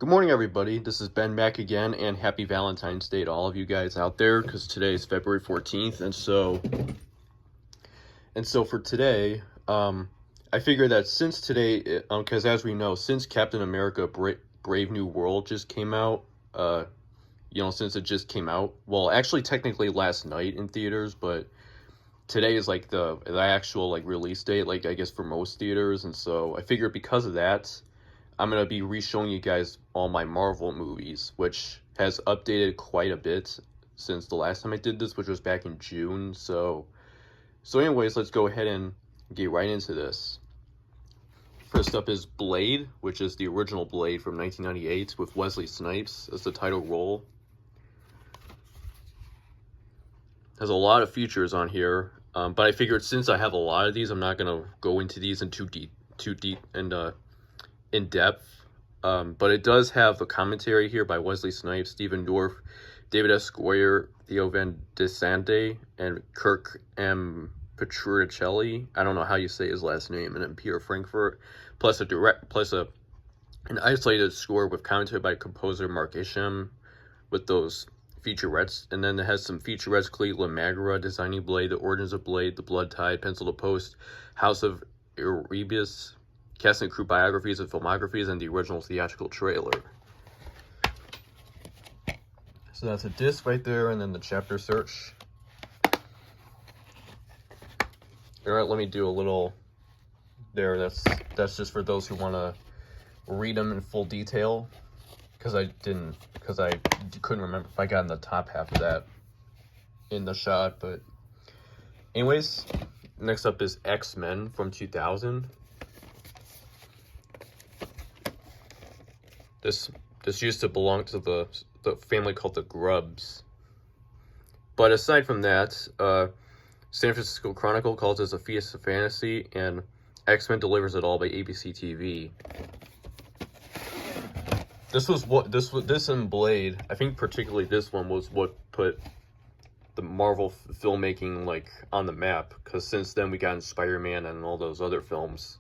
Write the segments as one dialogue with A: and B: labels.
A: Good morning, everybody. This is Ben back again, and happy Valentine's Day to all of you guys out there, because today is February 14th, and so for today, I figured that since today, because as we know, since Captain America Brave New World just came out, since it just came out, well, actually, technically last night in theaters, but today is like the actual like release date, like I guess for most theaters, and so I figured because of that, I'm going to be re-showing you guys all my Marvel movies, which has updated quite a bit since the last time I did this, which was back in June. So anyways, let's go ahead and get right into this. First up is Blade, which is the original Blade from 1998 with Wesley Snipes as the title role. Has a lot of features on here, but I figured since I have a lot of these, I'm not going to go into these in too deep and in depth, but it does have the commentary here by Wesley Snipes, Stephen Dorff, David S. Goyer, Theo Van Desande, and Kirk M. Petruccelli. I don't know how you say his last name, and then Peter Frankfurt, plus an isolated score with commentary by composer Mark Isham, with those featurettes, and then it has some featurettes: Cleveland Magara designing Blade, The Origins of Blade, The Blood Tide, Pencil to Post, House of Erebus, cast and crew biographies and filmographies, and the original theatrical trailer. So that's a disc right there, and then the chapter search. Alright, let me do a little there. That's just for those who want to read them in full detail, because I couldn't remember if I got in the top half of that in the shot. But anyways, next up is X-Men from 2000. This used to belong to the family called the Grubs. But aside from that, San Francisco Chronicle calls this a feast of fantasy, and X-Men delivers it all by ABC TV. This and Blade, I think particularly this one was what put the Marvel filmmaking like on the map, because since then we got in Spider-Man and all those other films.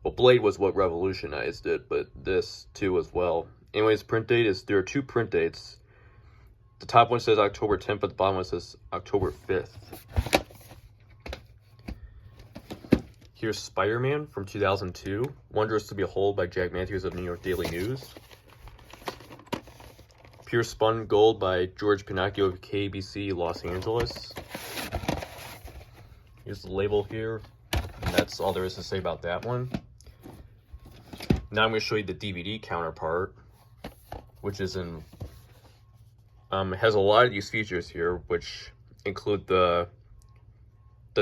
A: Well, Blade was what revolutionized it, but this too as well. Anyways, print date is, there are two print dates. The top one says October 10th, but the bottom one says October 5th. Here's Spider-Man from 2002. Wondrous to Behold by Jack Matthews of New York Daily News. Pure Spun Gold by George Pinocchio of KBC Los Angeles. Here's the label here. And that's all there is to say about that one. Now I'm going to show you the DVD counterpart, which is in, has a lot of these features here, which include the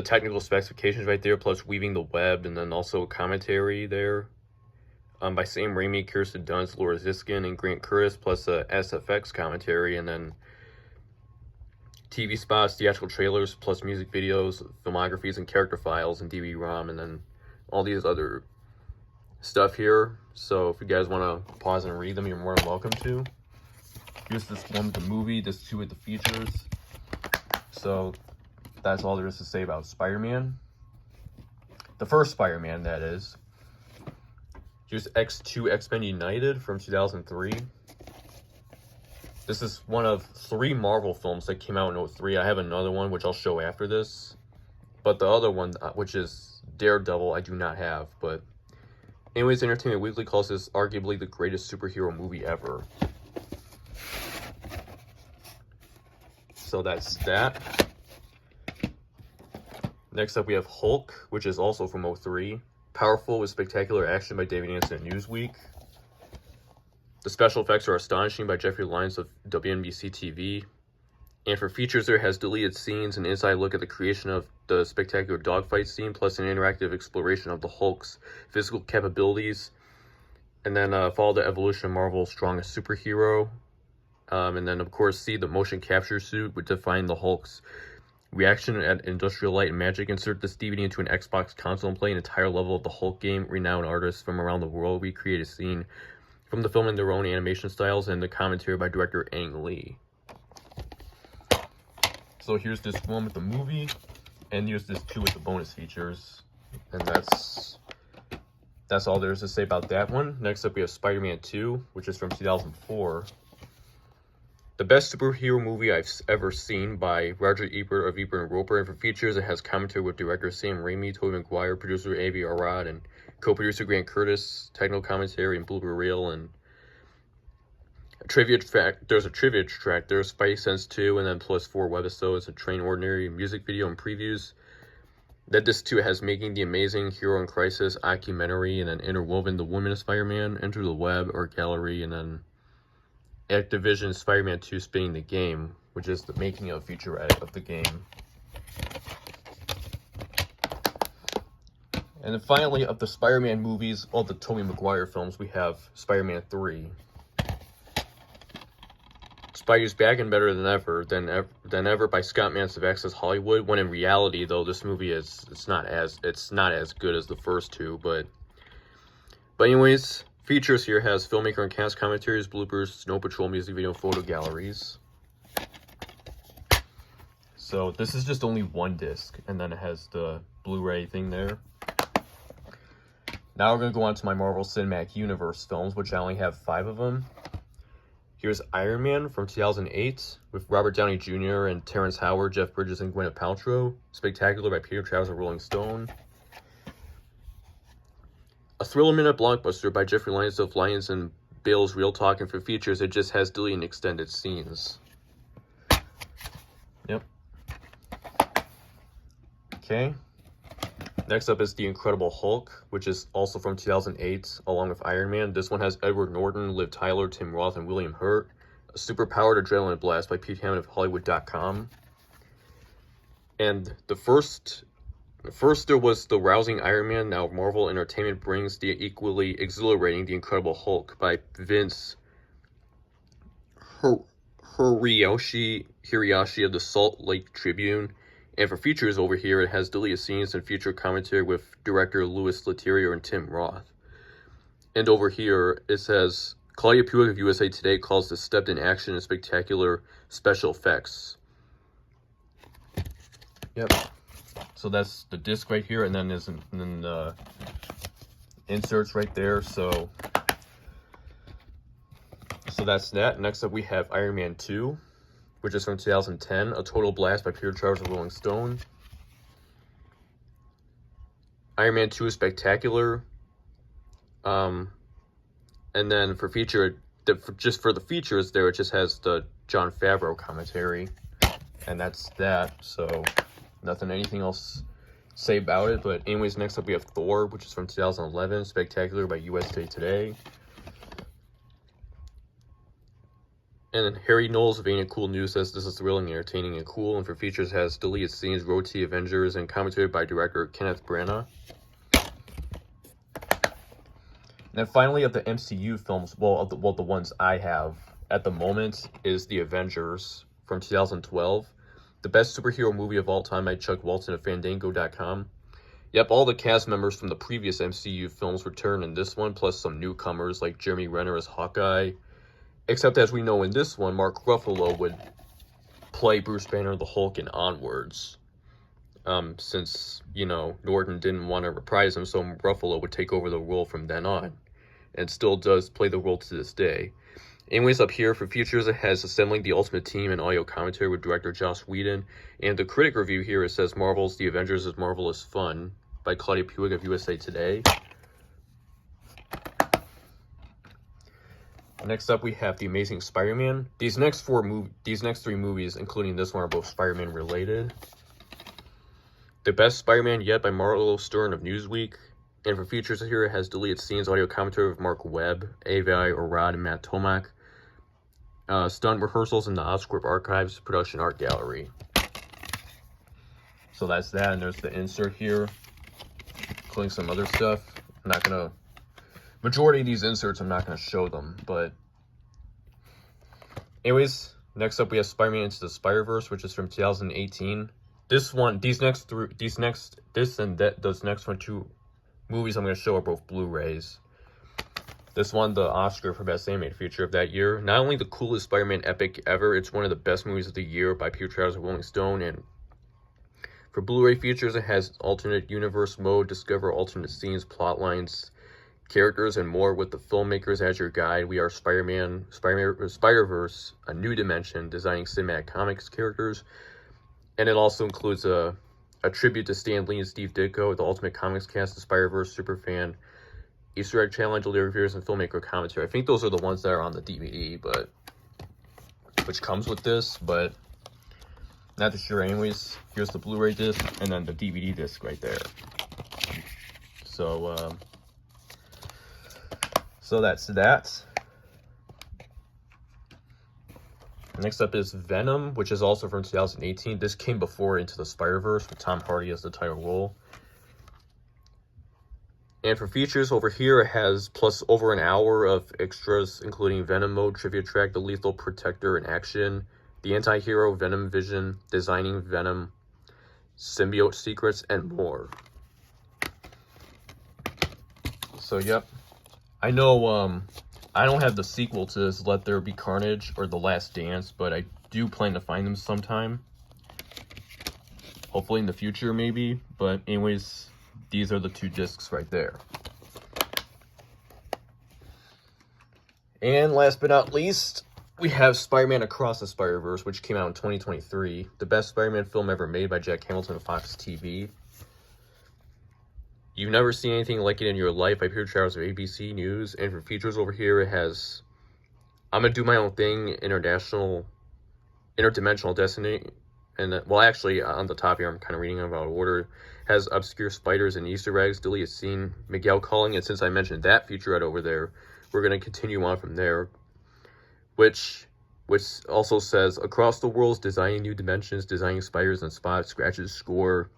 A: technical specifications right there, plus Weaving the Web, and then also commentary there, by Sam Raimi, Kirsten Dunst, Laura Ziskin, and Grant Curtis, plus a SFX commentary, and then TV spots, theatrical trailers, plus music videos, filmographies, and character files, and DVD-ROM, and then all these other stuff here. So if you guys want to pause and read them, you're more than welcome to. Here's this one with the movie, this two with the features. So that's all there is to say about Spider-Man. The first Spider-Man, that is. Here's X2 X-Men United from 2003. This is one of 3 Marvel films that came out in 2003. I have another one, which I'll show after this. But the other one, which is Daredevil, I do not have. But anyways, Entertainment Weekly calls this arguably the greatest superhero movie ever. So that's that. Next up, we have Hulk, which is also from 2003. Powerful with spectacular action by David Anson at Newsweek. The special effects are astonishing by Jeffrey Lyons of WNBC TV. And for features, there has deleted scenes, an inside look at the creation of the spectacular dogfight scene, plus an interactive exploration of the Hulk's physical capabilities. And then follow the evolution of Marvel's strongest superhero. And then, of course, see the motion capture suit, which defined the Hulk's reaction at Industrial Light and Magic. Insert this DVD into an Xbox console and play an entire level of the Hulk game. Renowned artists from around the world recreate a scene from the film in their own animation styles, and the commentary by director Ang Lee. So here's this one with the movie, and here's this two with the bonus features. And that's that's all there is to say about that one. Next up, we have Spider-Man 2, which is from 2004. The best superhero movie I've ever seen by Roger Ebert of Ebert and Roper, and for features, it has commentary with director Sam Raimi, Tobey Maguire, producer Avi Arad, and co-producer Grant Curtis, technical commentary and blooper reel, and a trivia track. There's a trivia track. There's Spidey Sense 2, and then plus 4 webisodes, a Train Ordinary music video and previews. That this too has Making the Amazing, Hero in Crisis, documentary, and then Interwoven, The Woman of Spider-Man, Enter the Web, Art Gallery, and then Activision Spider-Man 2 Spinning the Game, which is the making of featurette of the game. And then finally, of the Spider-Man movies, all the Tobey Maguire films, we have Spider-Man 3. Spidey's back and better than ever by Scott Mantz of Access Hollywood. When in reality, though, this movie it's not as good as the first two. But anyways, features here has filmmaker and cast commentaries, bloopers, Snow Patrol music video, photo galleries. So this is just only one disc, and then it has the Blu-ray thing there. Now we're gonna go on to my Marvel Cinematic Universe films, which I only have 5 of them. Here's Iron Man from 2008 with Robert Downey Jr. and Terrence Howard, Jeff Bridges, and Gwyneth Paltrow. Spectacular by Peter Travers of Rolling Stone. A thriller-minute blockbuster by Jeffrey Lyons of Lyons and Bale's Real Talk, and for features, it just has deleted extended scenes. Yep. Okay. Next up is The Incredible Hulk, which is also from 2008, along with Iron Man. This one has Edward Norton, Liv Tyler, Tim Roth, and William Hurt. A superpowered adrenaline blast by Pete Hammond of Hollywood.com. And the first there was the rousing Iron Man. Now Marvel Entertainment brings the equally exhilarating The Incredible Hulk by Vince Hiriashi of the Salt Lake Tribune. And for features over here, it has deleted scenes and feature commentary with director Louis Leterrier and Tim Roth. And over here, it says, Claudia Puig of USA Today calls this stepped in action and spectacular special effects. Yep. So that's the disc right here, and then there's the inserts right there. So that's that. Next up, we have Iron Man 2, which is from 2010, A Total Blast by Peter Travers of Rolling Stone. Iron Man 2 is spectacular. And then for feature, just for the features there, it just has the Jon Favreau commentary. And that's that, so anything else to say about it. But anyways, next up we have Thor, which is from 2011, Spectacular by USA Today. And then Harry Knowles of Ain't It Cool News says this is thrilling, entertaining, and cool. And for features has deleted scenes, Road to the Avengers, and commentary by director Kenneth Branagh. And then finally, of the MCU films, the ones I have at the moment is The Avengers from 2012. The best superhero movie of all time by Chuck Walton of Fandango.com. Yep, all the cast members from the previous MCU films return in this one, plus some newcomers like Jeremy Renner as Hawkeye. Except as we know in this one, Mark Ruffalo would play Bruce Banner the Hulk and onwards. Since, Norton didn't want to reprise him, so Ruffalo would take over the role from then on. And still does play the role to this day. Anyways, up here for features, it has Assembling the Ultimate Team and audio commentary with director Joss Whedon. And the critic review here, it says Marvel's The Avengers is Marvelous Fun by Claudia Puig of USA Today. Next up, we have The Amazing Spider-Man. These next 3 movies, including this one, are both Spider-Man related. The Best Spider-Man Yet by Marlo Stern of Newsweek. And for features here, it has deleted scenes, audio commentary with Mark Webb, Avi Arad, and Matt Tomac. Stunt rehearsals in the Oscorp Archives, production art gallery. So that's that, and there's the insert here, including some other stuff. I'm not gonna. Majority of these inserts, I'm not going to show them, but anyways, next up we have Spider-Man Into the Spider-Verse, which is from 2018. Those next 2 movies I'm going to show are both Blu-rays. This won the Oscar for Best Animated Feature of that year. Not only the coolest Spider-Man epic ever, it's one of the best movies of the year by Peter Travers of Rolling Stone, and for Blu-ray features, it has alternate universe mode, discover alternate scenes, plot lines, characters and more with the filmmakers as your guide. We are Spider-Verse, a new dimension, designing cinematic comics characters. And it also includes a tribute to Stan Lee and Steve Ditko, the Ultimate Comics Cast, the Spider-Verse Superfan, Easter egg challenge, reviewers, and filmmaker commentary. I think those are the ones that are on the DVD, but which comes with this, but not too sure anyways. Here's the Blu-ray disc, and then the DVD disc right there. So, so that's that. Next up is Venom, which is also from 2018. This came before Into the Spider-Verse with Tom Hardy as the title role. And for features over here, it has plus over an hour of extras, including Venom Mode, Trivia Track, the Lethal Protector in action, the Anti-Hero, Venom Vision, Designing Venom, Symbiote Secrets, and more. So, yep. I know, I don't have the sequel to this, Let There Be Carnage, or The Last Dance, but I do plan to find them sometime. Hopefully in the future, maybe. But anyways, these are the two discs right there. And last but not least, we have Spider-Man Across the Spider-Verse, which came out in 2023. The best Spider-Man film ever made by Jack Hamilton of Fox TV. You've never seen anything like it in your life by Peter Charles of ABC News. And for features over here, it has I'm Gonna Do My Own Thing, Interdimensional Destiny. And, well, actually, on the top here, I'm kind of reading about order. Has Obscure Spiders and Easter Eggs, Deleted Scene, Miguel Calling. And since I mentioned that featurette over there, we're going to continue on from there. Which also says, Across the Worlds, Designing New Dimensions, Designing Spiders and Spots, Scratches, Score,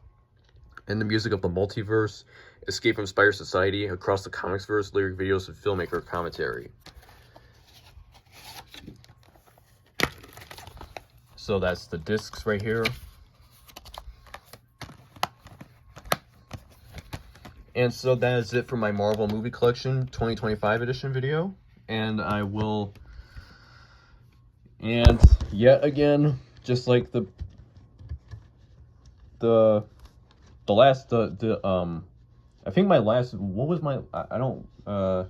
A: and the Music of the Multiverse, Escape from Spider Society, Across the Comics Verse, Lyric Videos, and Filmmaker Commentary. So that's the discs right here. And so that is it for my Marvel Movie Collection 2025 edition video. And I will... And yet again, just like the last, I think my last, what was my, I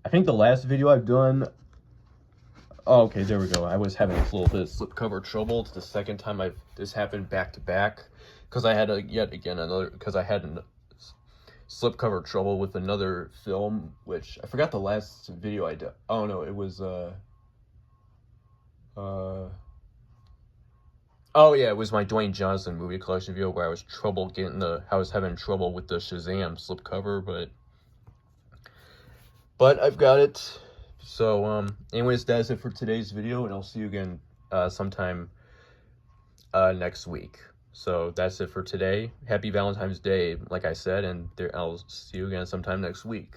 A: think the last video I've done, oh, okay, there we go. I was having a little bit of slipcover trouble. It's the second time this happened back to back, because I had slipcover trouble with another film, which I forgot the last video I did. Oh no, it was oh yeah, it was my Dwayne Johnson movie collection video where I was having trouble with the Shazam slipcover, but I've got it. So anyways, that's it for today's video, and I'll see you again sometime next week. So that's it for today. Happy Valentine's Day, like I said, and I'll see you again sometime next week.